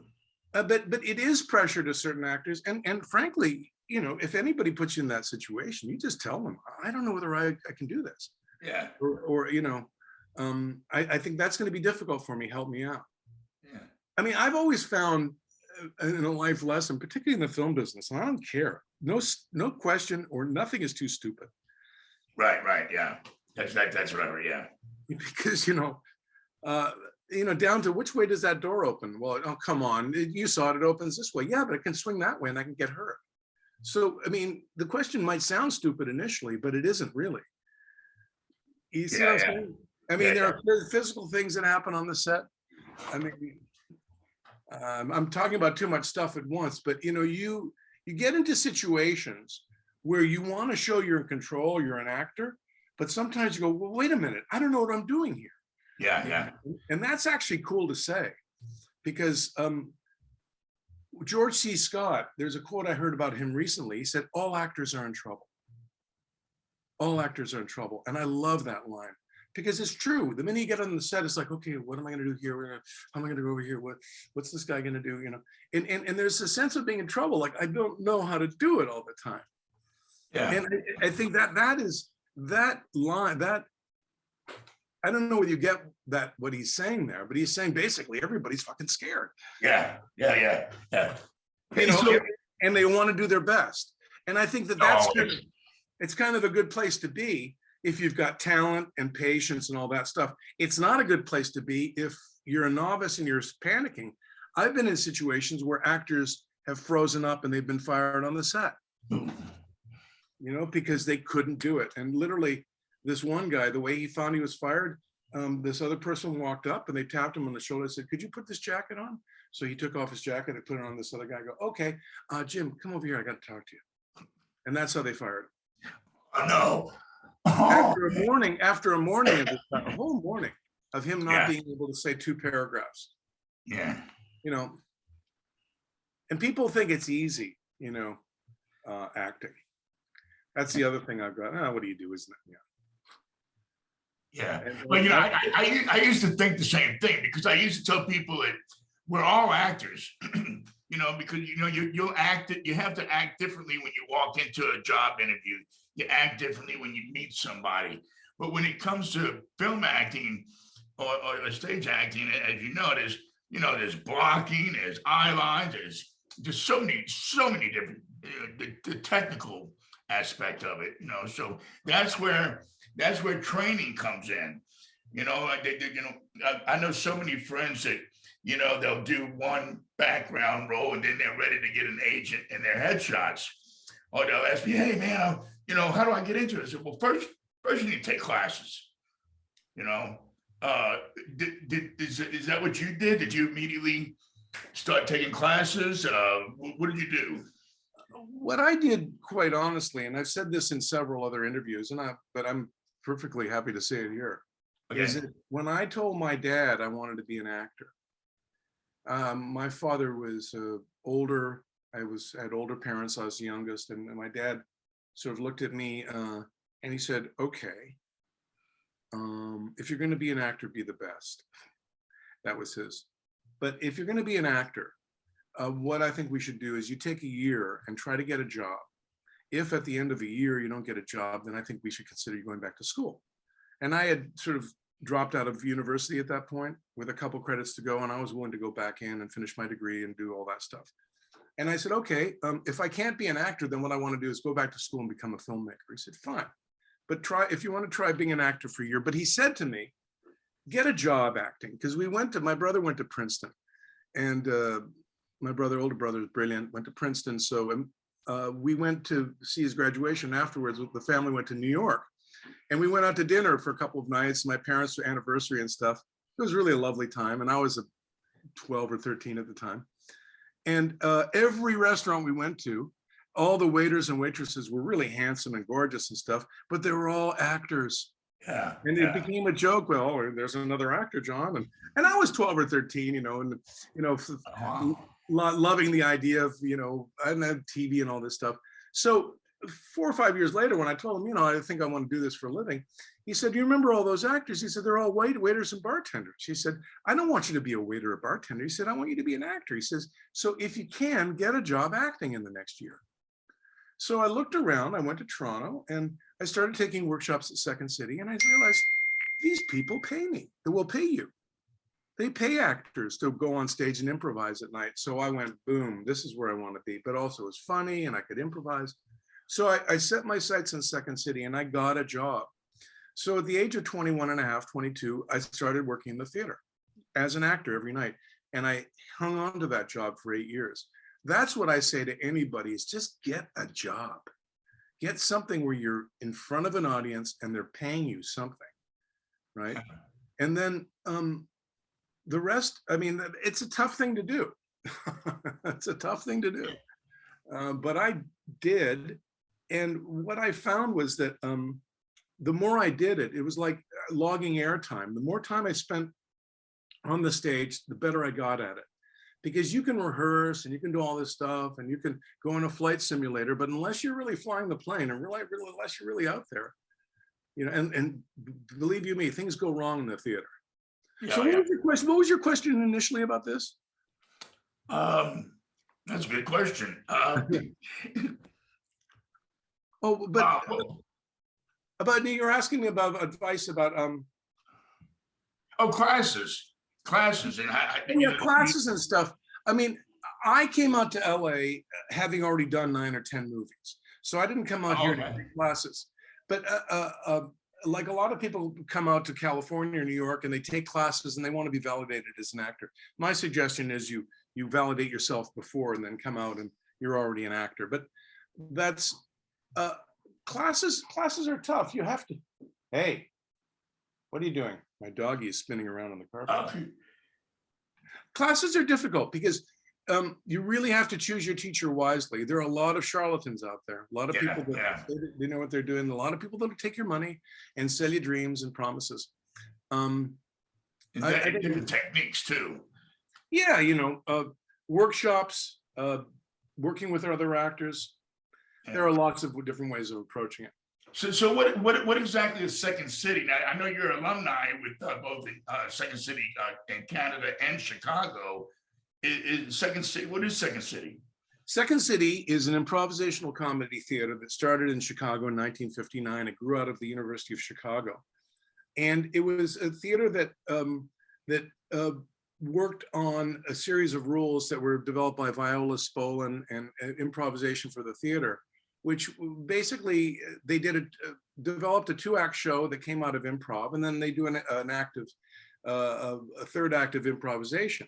But it is pressure to certain actors, and frankly, if anybody puts you in that situation, you just tell them, I don't know whether I can do this. Yeah. Or I think that's going to be difficult for me. Help me out. Yeah. I mean, I've always found in a life lesson, particularly in the film business, and I don't care. No question, or nothing is too stupid. Right. Yeah. That's whatever. Yeah. Because down to which way does that door open? Well, oh, come on, you saw it opens this way. Yeah, but it can swing that way and I can get hurt. So, I mean, the question might sound stupid initially, but it isn't really. You see what I'm saying? I mean, there are physical things that happen on the set. I mean, I'm talking about too much stuff at once, but you get into situations where you want to show you're in control, you're an actor, but sometimes you go, well, wait a minute, I don't know what I'm doing here. Yeah. And that's actually cool to say, because George C. Scott, there's a quote I heard about him recently. He said, all actors are in trouble. All actors are in trouble. And I love that line, because it's true. The minute you get on the set, it's like, okay, what am I going to do here? How am I going to go over here? What's this guy going to do? And there's a sense of being in trouble. Like, I don't know how to do it all the time. Yeah. And I think that is that line, that I don't know whether you get that, what he's saying there, but he's saying basically everybody's fucking scared. Yeah. And they want to do their best. And I think that's it's kind of a good place to be if you've got talent and patience and all that stuff. It's not a good place to be if you're a novice and you're panicking. I've been in situations where actors have frozen up and they've been fired on the set, because they couldn't do it. And literally, this one guy, the way he found he was fired, this other person walked up and they tapped him on the shoulder and said, could you put this jacket on? So he took off his jacket and put it on. This other guy go, okay, Jim, come over here. I got to talk to you. And that's how they fired him. Oh, no. After a morning of this, a whole morning of him not being able to say 2 paragraphs. Yeah. And people think it's easy, acting. That's the other thing I've got. What do you do, isn't it? Yeah. But I used to think the same thing, because I used to tell people that we're all actors, because you'll act, you have to act differently when you walk into a job interview. You act differently when you meet somebody. But when it comes to film acting or stage acting, as you know, there's blocking, there's eye lines, there's just so many different the technical aspect of it, so that's where training comes in. I know so many friends that they'll do one background role and then they're ready to get an agent in their headshots, or they'll ask me, hey man, how do I get into it? I said, well, first you need to take classes. Is that what you did? Did you immediately start taking classes? What did you do? What I did, quite honestly, and I've said this in several other interviews, but I'm perfectly happy to say it here, is that when I told my dad I wanted to be an actor, my father was older. I had older parents. I was the youngest, and my dad sort of looked at me and he said, okay, if you're going to be an actor, be the best. That was his. But if you're going to be an actor, what I think we should do is you take a year and try to get a job. If at the end of a year you don't get a job, then I think we should consider you going back to school. And I had sort of dropped out of university at that point with a couple credits to go, and I was willing to go back in and finish my degree and do all that stuff. And I said, okay, if I can't be an actor, then what I want to do is go back to school and become a filmmaker. He said, fine, but try, if you want to try being an actor for a year. But he said to me, get a job acting, because my brother went to Princeton, and my older brother is brilliant, went to Princeton. So we went to see his graduation afterwards. The family went to New York, and we went out to dinner for a couple of nights, my parents' anniversary and stuff. It was really a lovely time, and I was 12 or 13 at the time. And every restaurant we went to, all the waiters and waitresses were really handsome and gorgeous and stuff, but they were all actors. Yeah. And it became a joke. Well, there's another actor, John. And I was 12 or 13, and loving the idea of, I didn't have TV and all this stuff. So 4 or 5 years later, when I told him, I think I want to do this for a living, he said, do you remember all those actors? He said, they're all waiters and bartenders. He said, I don't want you to be a waiter or bartender. He said, I want you to be an actor. He says, so if you can, get a job acting in the next year. So I looked around, I went to Toronto, and I started taking workshops at Second City, and I realized these people pay me. They will pay you. They pay actors to go on stage and improvise at night. So I went, boom, this is where I want to be. But also it's funny and I could improvise. So I set my sights in Second City and I got a job. So at the age of 21 and a half, 22, I started working in the theater as an actor every night. And I hung on to that job for 8 years. That's what I say to anybody is just get a job. Get something where you're in front of an audience and they're paying you something, right? And then the rest, it's a tough thing to do. It's a tough thing to do. But I did. And what I found was that the more I did it, it was like logging airtime. The more time I spent on the stage, the better I got at it. Because you can rehearse and you can do all this stuff and you can go in a flight simulator, but unless you're really flying the plane and really unless you're really out there, and believe you me, things go wrong in the theater. So what was your question? What was your question initially about this? That's a good question. About you're asking me about advice about classes and classes and stuff. I came out to LA having already done 9 or 10 movies, so I didn't come out here to take classes. But like a lot of people come out to California or New York and they take classes and they want to be validated as an actor. My suggestion is you validate yourself before and then come out and you're already an actor. But that's classes are tough. You have to. Hey, what are you doing? My doggy is spinning around on the carpet. Classes are difficult because you really have to choose your teacher wisely. There are a lot of charlatans out there. A lot of people that they know what they're doing. A lot of people that'll take your money and sell you dreams and promises. Different techniques too. Yeah, workshops, working with other actors. There are lots of different ways of approaching it. So what exactly is Second City? Now, I know you're alumni with both Second City in Canada and Chicago. Is Second City? What is Second City? Second City is an improvisational comedy theater that started in Chicago in 1959. It grew out of the University of Chicago, and it was a theater that worked on a series of rules that were developed by Viola Spolin and improvisation for the theater, which basically they developed a 2-act show that came out of improv, and then they do a third act of improvisation.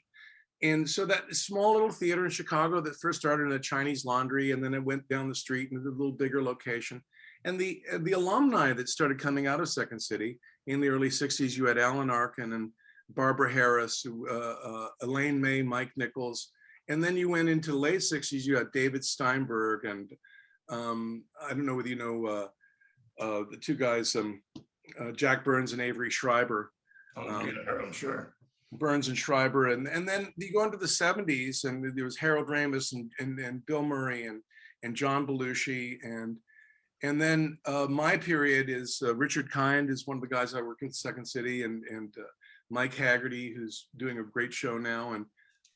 And so that small little theater in Chicago that first started in a Chinese laundry, and then it went down the street into a little bigger location. And the alumni that started coming out of Second City in the early 60s, you had Alan Arkin and Barbara Harris, Elaine May, Mike Nichols. And then you went into the late 60s, you had David Steinberg and I don't know whether you know the two guys, Jack Burns and Avery Schreiber. I'm sure. Burns and Schreiber, and then you go into the 70s, and there was Harold Ramis and Bill Murray and John Belushi, and then my period is Richard Kind is one of the guys I work in Second City, and Mike Haggerty, who's doing a great show now, and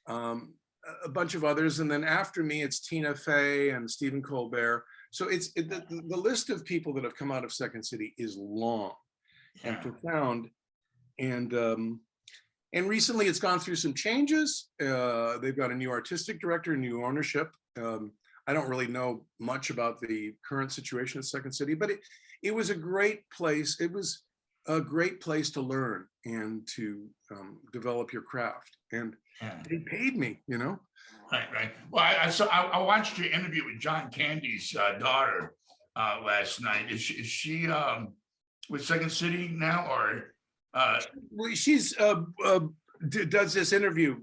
a bunch of others. And then after me, it's Tina Fey and Stephen Colbert. So the list of people that have come out of Second City is long and profound. And recently it's gone through some changes. They've got a new artistic director, new ownership. I don't really know much about the current situation at Second City, but it was a great place. It was a great place to learn and to develop your craft. And they paid me, you know? Right. Well, I watched your interview with John Candy's daughter last night. Is she with Second City now, or? Well, she's does this interview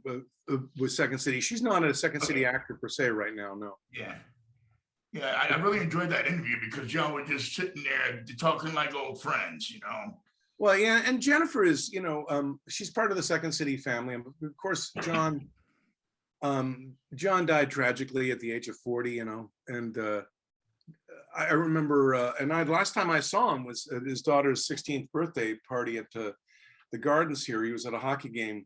with Second City. She's not a Second City actor per se right now, no. Yeah, I really enjoyed that interview because y'all were just sitting there talking like old friends, you know. Well, yeah, and Jennifer is, you know, she's part of the Second City family. And of course, John died tragically at the age of 40, you know, and I remember, and last time I saw him was at his daughter's 16th birthday party at the Gardens here. He was at a hockey game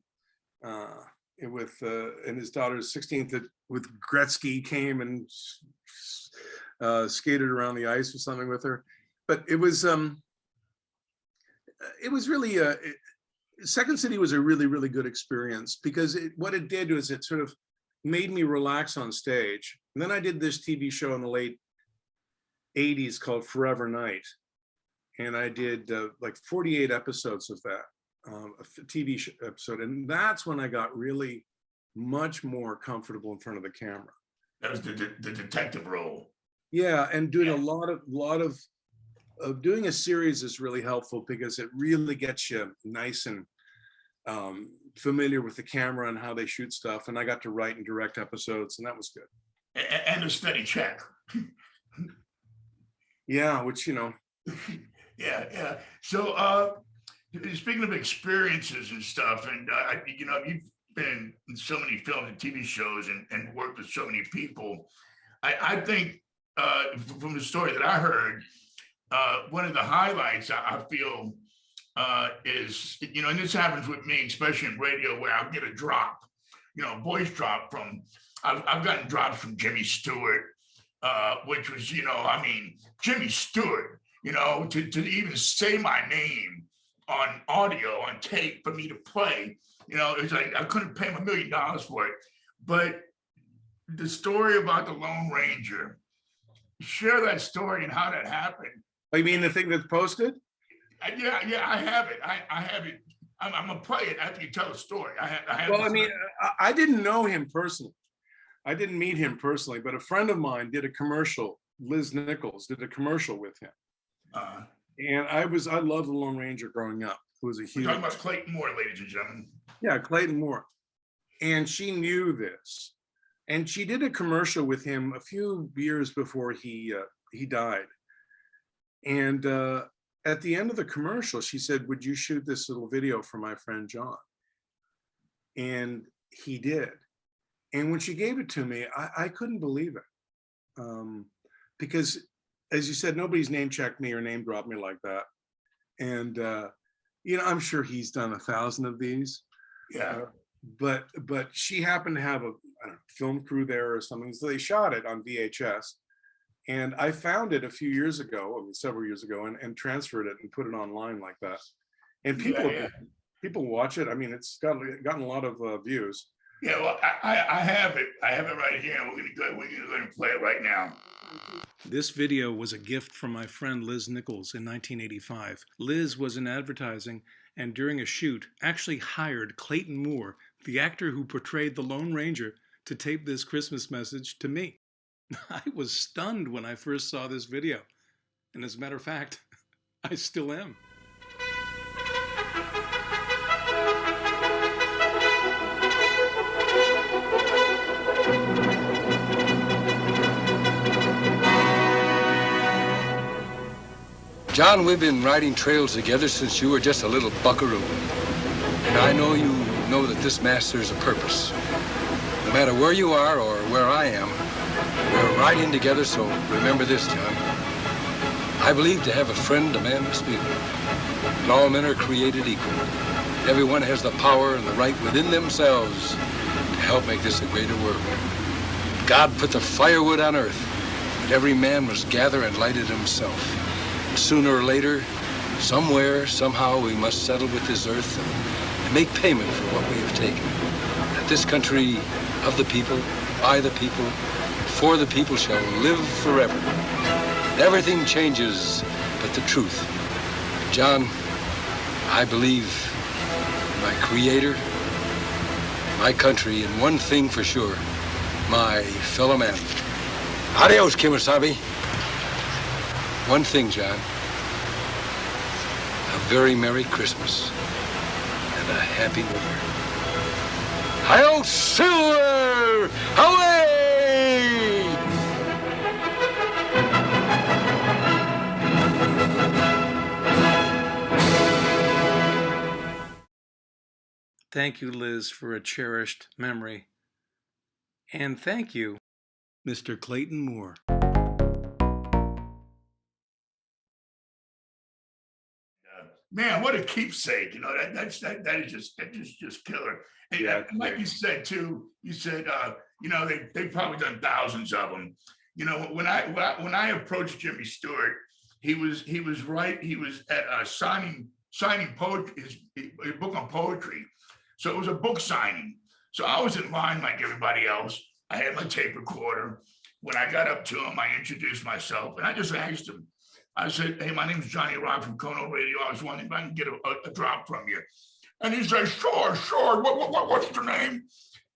with and his daughter's 16th with Gretzky came and skated around the ice or something with her. But it was really Second City was a really, really good experience because what it did was it sort of made me relax on stage. And then I did this TV show in the late 80s called Forever Night. And I did like 48 episodes of that, a TV episode. And that's when I got really much more comfortable in front of the camera. That was the detective role. Yeah, and doing a lot of doing a series is really helpful because it really gets you nice and familiar with the camera and how they shoot stuff. And I got to write and direct episodes, and that was good. And a steady check. Yeah, which, you know. Yeah. So speaking of experiences and stuff, and you know, you've been in so many films and TV shows and worked with so many people. I think from the story that I heard, one of the highlights I feel is, you know, and this happens with me, especially in radio, where I'll get a drop, you know, voice drop from, I've gotten drops from Jimmy Stewart, which was, you know, I mean, Jimmy Stewart, you know, to even say my name on audio, on tape for me to play, you know, it's like I couldn't pay him $1 million for it. But the story about the Lone Ranger, share that story and how that happened. Oh, you mean the thing that's posted? Yeah, I have it. I have it. I'm gonna play it after you tell the story. I have well, I mean, I didn't know him personally. I didn't meet him personally, but a friend of mine did a commercial. Liz Nichols did a commercial with him. And I loved the Lone Ranger growing up. It was a huge. We're talking about Clayton Moore, ladies and gentlemen. Yeah, Clayton Moore. And she knew this. And she did a commercial with him a few years before he died. And at the end of the commercial, she said, "Would you shoot this little video for my friend John?" And he did. And when she gave it to me, I couldn't believe it. Because, as you said, nobody's name checked me or name dropped me like that. And, you know, I'm sure he's done 1,000 of these. Yeah. But she happened to have a film crew there or something. So they shot it on VHS. And I found it a few years ago, I mean, several years ago, and transferred it and put it online like that. And people watch it. I mean, it's gotten a lot of views. Yeah, well, I have it. I have it right here. We're gonna go and play it right now. This video was a gift from my friend Liz Nichols in 1985. Liz was in advertising and during a shoot actually hired Clayton Moore, the actor who portrayed the Lone Ranger, to tape this Christmas message to me. I was stunned when I first saw this video. And as a matter of fact, I still am. John, we've been riding trails together since you were just a little buckaroo. And I know you know that this mask serves a purpose. No matter where you are or where I am, we're riding together, so remember this, John. I believe to have a friend, a man must be. And all men are created equal. Everyone has the power and the right within themselves to help make this a greater world. God put the firewood on earth, but every man must gather and light it himself. And sooner or later, somewhere, somehow, we must settle with this earth and make payment for what we have taken. That this country of the people, by the people, for the people shall live forever. And everything changes but the truth. John, I believe in my Creator, my country, and one thing for sure, my fellow man. Adios, Kimasabi. One thing, John. A very Merry Christmas and a Happy New Year. Hi-yo, Silver! Away! Thank you, Liz, for a cherished memory. And thank you, Mr. Clayton Moore. Man, what a keepsake! You know that is just killer. And Yeah, like you said too, you said you know they've probably done thousands of them. You know when I approached Jimmy Stewart, he was at signing poetry, his book on poetry. So it was a book signing. So I was in line like everybody else. I had my tape recorder. When I got up to him, I introduced myself and I just asked him. I said, "Hey, my name is Johnny Rock from Kono Radio. I was wondering if I can get a drop from you." And he said, "Sure. What's your name?"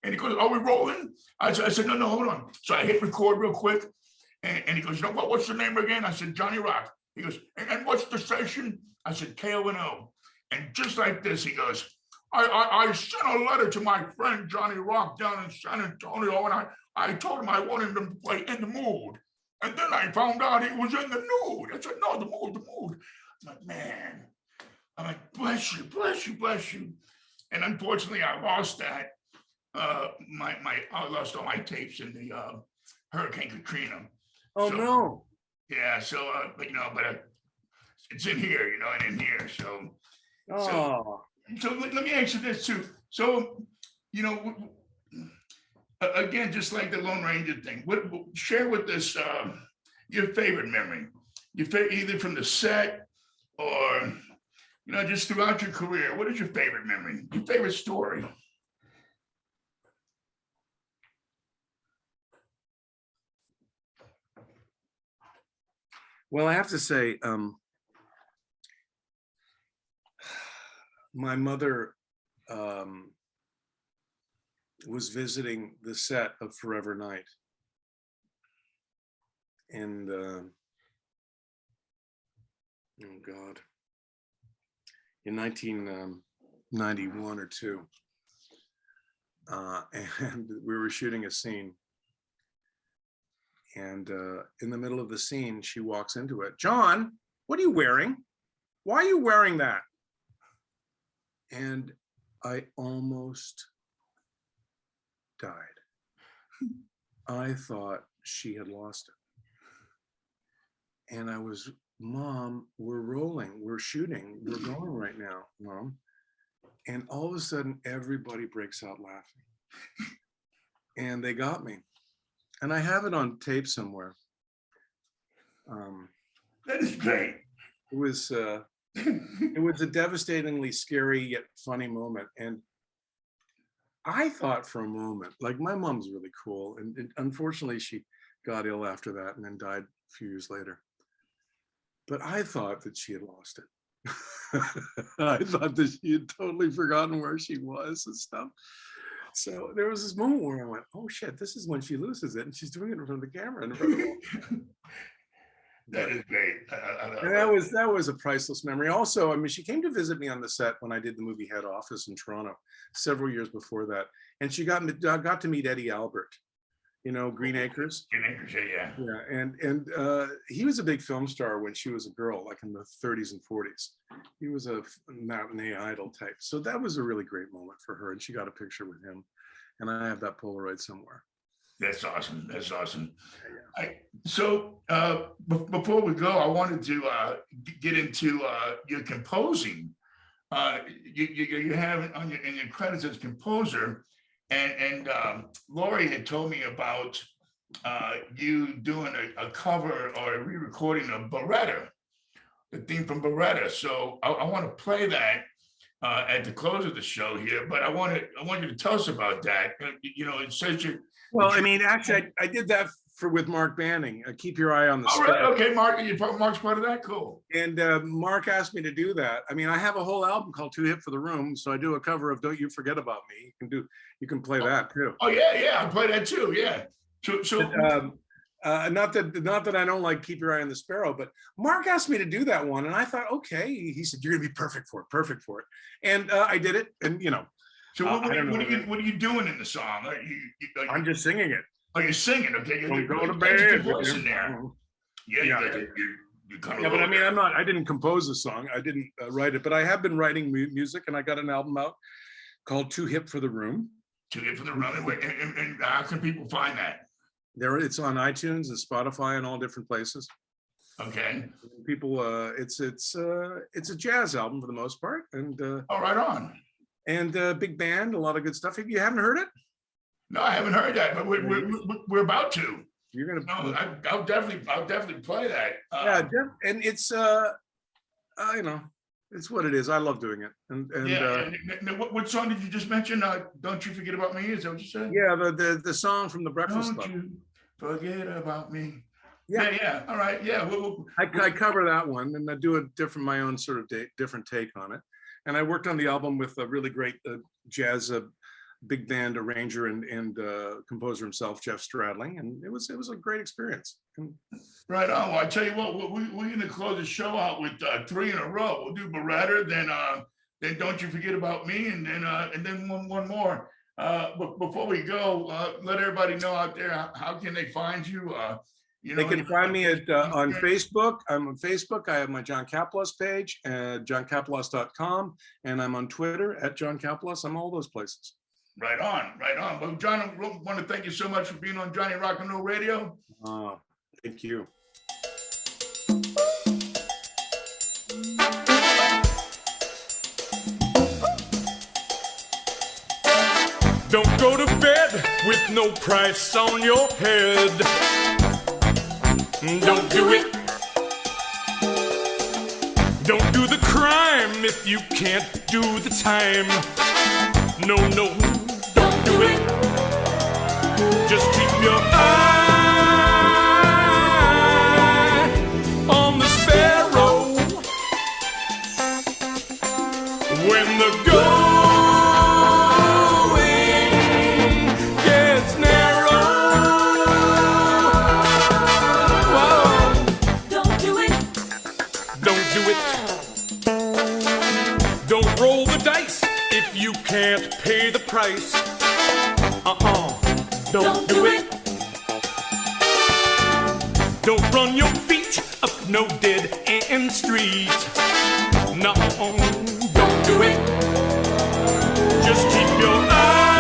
And he goes, "Are we rolling?" I said, No, hold on. So I hit record real quick. And he goes, "You know what? What's your name again?" I said, "Johnny Rock." He goes, and what's the station?" I said, "KONO." And just like this, he goes, I sent a letter to my friend Johnny Rock down in San Antonio, and I told him I wanted him to play In the Mood. And then I found out he was in the nude. I said, "No, the mood. I'm like, man. I'm like, bless you. And unfortunately, I lost that. I lost all my tapes in the Hurricane Katrina. Oh, so, no. Yeah, so, but it's in here, and in here. So, Oh. so let me ask you this too. So, again, just like the Lone Ranger thing, share with us your favorite memory, either from the set or, just throughout your career. What is your favorite memory? Your favorite story? Well, I have to say, my mother was visiting the set of Forever Night. And, oh God, in 1991 or two. And we were shooting a scene. And in the middle of the scene, she walks into it. "John, what are you wearing? Why are you wearing that?" And I almost died. I thought she had lost it. And I was, "Mom, we're rolling, we're shooting, we're going right now, Mom." And all of a sudden, everybody breaks out laughing. And they got me. And I have it on tape somewhere. That is great. It was a devastatingly scary yet funny moment. And I thought for a moment, like, my mom's really cool. And unfortunately, she got ill after that and then died a few years later. But I thought that she had lost it. I thought that she had totally forgotten where she was and stuff. So there was this moment where I went, "Oh shit, this is when she loses it, and she's doing it in front of the camera." That is great. And that was a priceless memory. Also, I mean, she came to visit me on the set when I did the movie Head Office in Toronto several years before that, and she got to meet Eddie Albert. Green Acres. Green Acres, yeah. Yeah, and he was a big film star when she was a girl, like in the 30s and 40s. He was a matinee idol type. So that was a really great moment for her, and she got a picture with him. And I have that Polaroid somewhere. That's awesome. Yeah. So before we go, I wanted to get into your composing. You have in your credits as composer, and Lori had told me about you doing a cover or a re-recording of Beretta, the theme from Beretta. So I want to play that at the close of the show here, but I want you to tell us about that. You know, it says you. Well, I mean, actually, I did that with Mark Banning. Keep your eye on the All right, okay, Mark, Mark's part of that. Cool. And Mark asked me to do that. I mean, I have a whole album called Too Hip for the Room, so I do a cover of "Don't You Forget About Me." You can play that too. Oh yeah, I play that too. Yeah. So not that I don't like Keep Your Eye on the Sparrow, but Mark asked me to do that one, and I thought, okay. He said, "You're gonna be perfect for it," and I did it. And you know, so what are you doing in the song? I'm just singing it. Oh, you're singing, okay? Don't go to bed. Voice in there. Yeah. But I mean, I didn't compose the song. I didn't write it, but I have been writing music, and I got an album out called Too Hip for the Room. Too Hip for the Room. And how can people find that? It's on iTunes and Spotify and all different places. Okay. People, it's a jazz album for the most part, and right on. And big band, a lot of good stuff. If you haven't heard it. No, I haven't heard that, but we're about to. You're gonna. No, I'll definitely play that. Yeah, and it's you know, it's what it is. I love doing it. And what song did you just mention? Don't You Forget About Me? Is that what you said? Yeah, the song from the Breakfast Club. Don't you forget about me. Yeah. Yeah. All right. Yeah. I cover that one, and I do my own sort of different take on it. And I worked on the album with a really great jazz big band arranger and composer himself, Jeff Stradling, and it was a great experience. Right on. Well, I tell you what, we're going to close the show out with 3 in a row. We'll do Beretta, then Don't You Forget About Me, and then one more. But before we go, let everybody know out there how can they find you. They can find me on Facebook. I'm on Facebook. I have my John Kapelos page at johnkapelos.com, and I'm on Twitter at John Kapelos. I'm all those places. Right on. Well, John, I want to thank you so much for being on Johnny Rock and Roll Radio. Thank you. Don't go to bed with no price on your head. Don't do it. Don't do the crime if you can't do the time. No, don't do it. Just keep your eye on the sparrow. When the going gets narrow. Whoa. Don't do it. Don't do it. Don't roll the dice if you can't pay the price. Don't do it. Don't run your feet up no dead end street. No, don't do it. Just keep your eye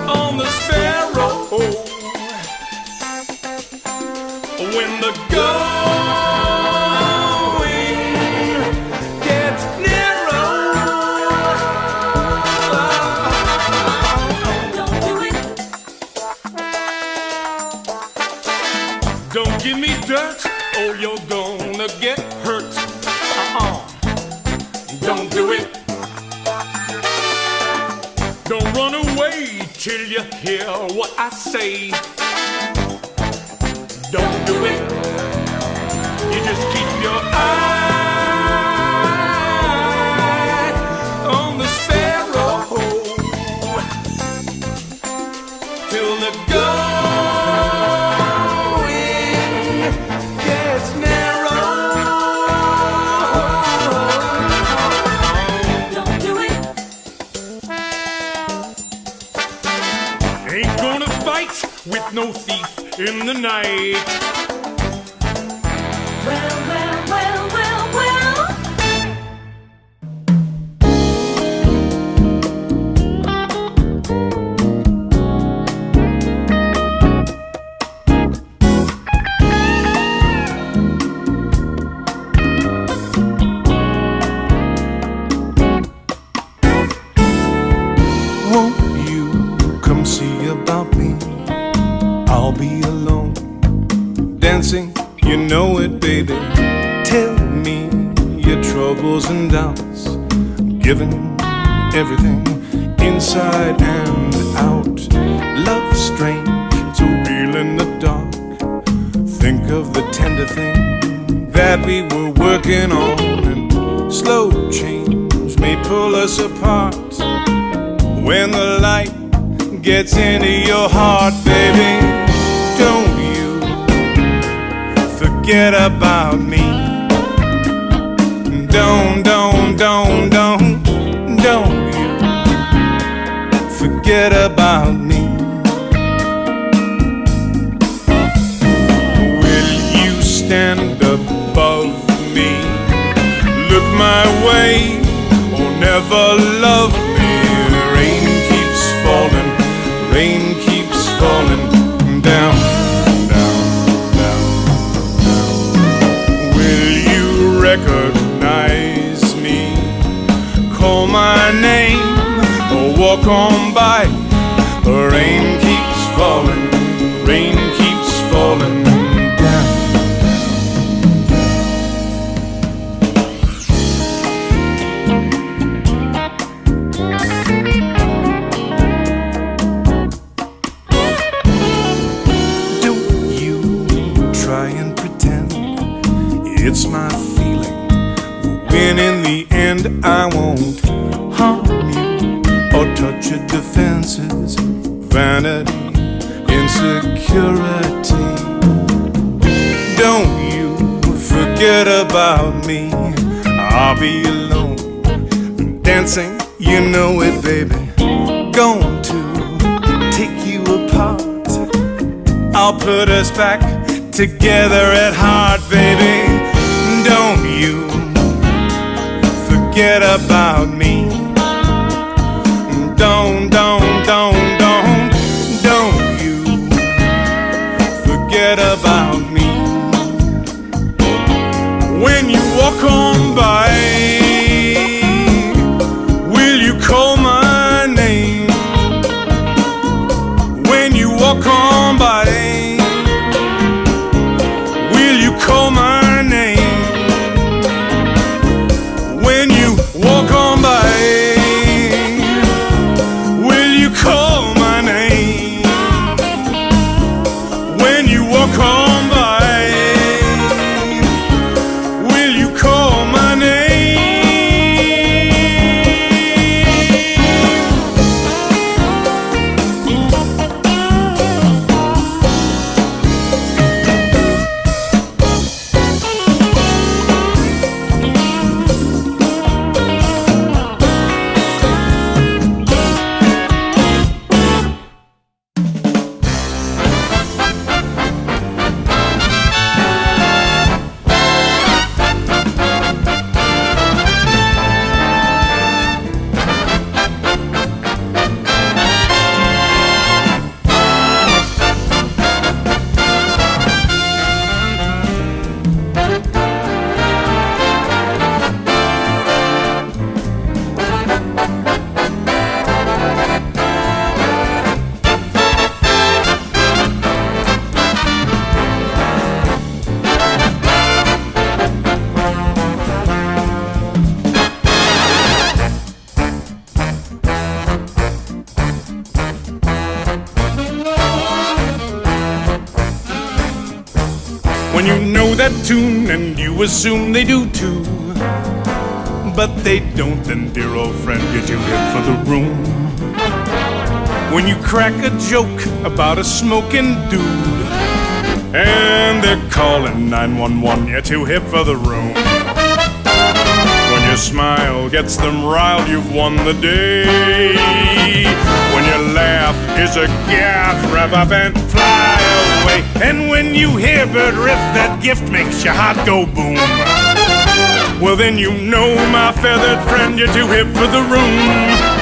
on the sparrow. When the give me dirt or you're gonna get hurt. Don't do it. Don't run away till you hear what I say. Don't do it. You just keep your eye on the sparrow till the with no thief in the night. Well. dancing, you know it, baby. Tell me your troubles and doubts, giving everything inside and out. Love strange, it's real in the dark. Think of the tender thing that we were working on, and slow change may pull us apart. When the light gets into your heart, baby, don't you forget about me. Don't you forget about me. Will you stand above me, look my way, or never love me? Rain keeps falling, rain keeps falling down, down, down, down. Will you recognize me, call my name, or walk on by? The rain keeps falling, rain keeps falling down. Don't you try and pretend it's my feeling, when in the end I won't harm you or touch your defenses, vanity, insecurity. Don't you forget about me, I'll be alone, dancing, you know it, baby. Going to take you apart, I'll put us back together at heart, baby. Don't you forget about me. Don't you forget about me. When you walk on by, will you call my name? When you walk on by, will you call my name? When you walk on by, will you call my name? When you walk on by, will you call my name? When you know that tune and you assume they do too, but they don't, then dear old friend, you're too hip for the room. When you crack a joke about a smoking dude and they're calling 911, you're too hip for the room. When your smile gets them riled, you've won the day. When your laugh is a gasp, rev up and fly away. And when you hear Bird riff, that gift makes your heart go boom. Well then you know, my feathered friend, you're too hip for the room.